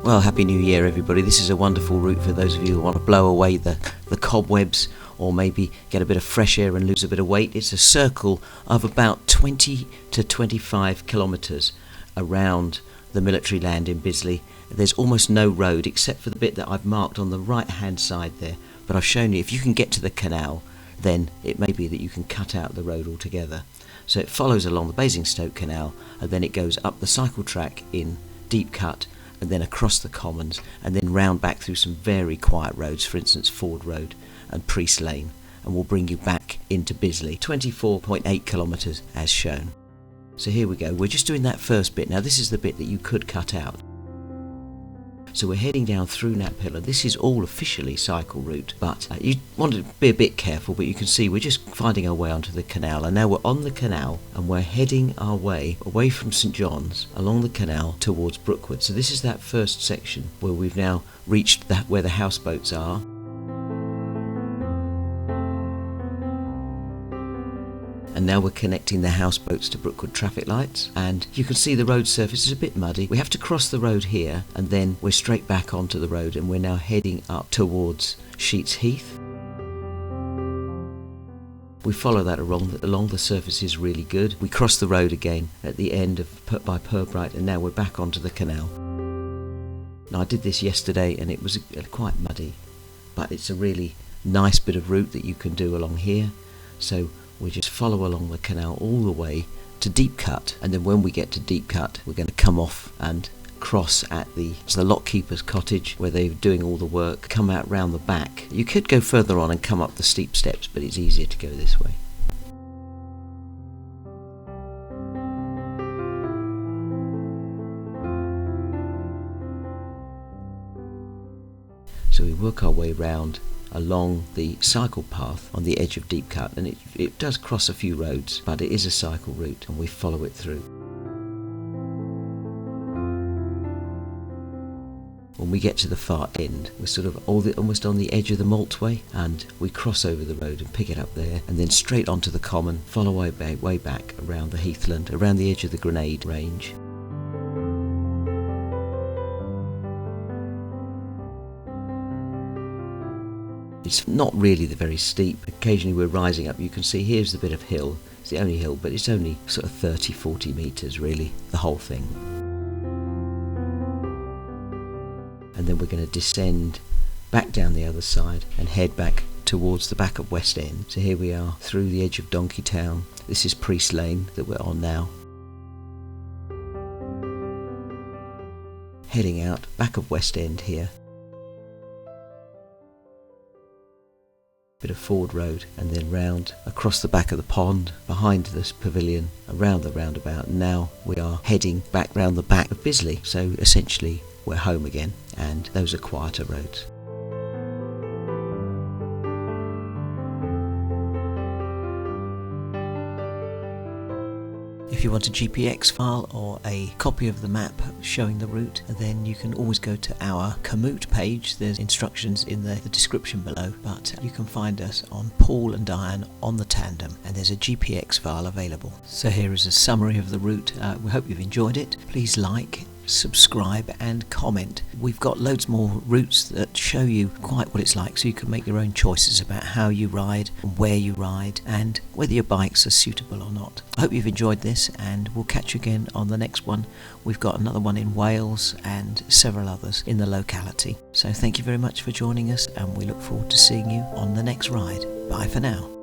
Well, Happy New Year everybody. This is a wonderful route for those of you who want to blow away the cobwebs or maybe get a bit of fresh air and lose a bit of weight. It's a circle of about 20 to 25 kilometres around the military land in Bisley. There's almost no road except for the bit that I've marked on the right hand side there, but I've shown you if you can get to the canal, then it may be that you can cut out the road altogether. So it follows along the Basingstoke Canal and then it goes up the cycle track in Deep Cut and then across the Commons and then round back through some very quiet roads, for instance Ford Road and Priest Lane, and will bring you back into Bisley, 24.8 kilometres as shown. So here we go, we're just doing that first bit. Now this is the bit that you could cut out. So we're heading down through Knaphill, and this is all officially cycle route, but you want to be a bit careful, but you can see we're just finding our way onto the canal, and now we're on the canal and we're heading our way away from St John's along the canal towards Brookwood. So this is that first section where we've now reached where the houseboats are. And now we're connecting the houseboats to Brookwood traffic lights, and you can see the road surface is a bit muddy. We have to cross the road here and then we're straight back onto the road, and we're now heading up towards Sheets Heath. We follow that along the surface is really good. We cross the road again at the end of by Purbright, and now we're back onto the canal. Now I did this yesterday and it was quite muddy, but it's a really nice bit of route that you can do along here. So we just follow along the canal all the way to Deep Cut, and then when we get to Deep Cut we're going to come off and cross at the lockkeeper's cottage where they're doing all the work, come out round the back. You could go further on and come up the steep steps, but it's easier to go this way. So we work our way round along the cycle path on the edge of Deep Cut, and it does cross a few roads, but it is a cycle route and we follow it through. When we get to the far end, we're sort of almost on the edge of the Maltway, and we cross over the road and pick it up there, and then straight onto the Common, follow way back around the heathland, around the edge of the Grenade range. It's not really very steep. Occasionally we're rising up. You can see here's the bit of hill. It's the only hill, but it's only sort of 30-40 metres really, the whole thing. And then we're going to descend back down the other side and head back towards the back of West End. So here we are through the edge of Donkey Town. This is Priest Lane that we're on now. Heading out back of West End here. Bit of Ford Road and then round across the back of the pond, behind this pavilion, around the roundabout, and now we are heading back round the back of Bisley. So essentially we're home again, and those are quieter roads. If you want a GPX file or a copy of the map showing the route, then you can always go to our Komoot page. There's instructions in the description below, but you can find us on Paul and Diane on the Tandem, and there's a GPX file available. So here is a summary of the route. We hope you've enjoyed it. Please like, subscribe and comment. We've got loads more routes that show you quite what it's like, so you can make your own choices about how you ride, where you ride, and whether your bikes are suitable or not. I hope you've enjoyed this, and we'll catch you again on the next one. We've got another one in Wales and several others in the locality. So thank you very much for joining us, and we look forward to seeing you on the next ride. Bye for now.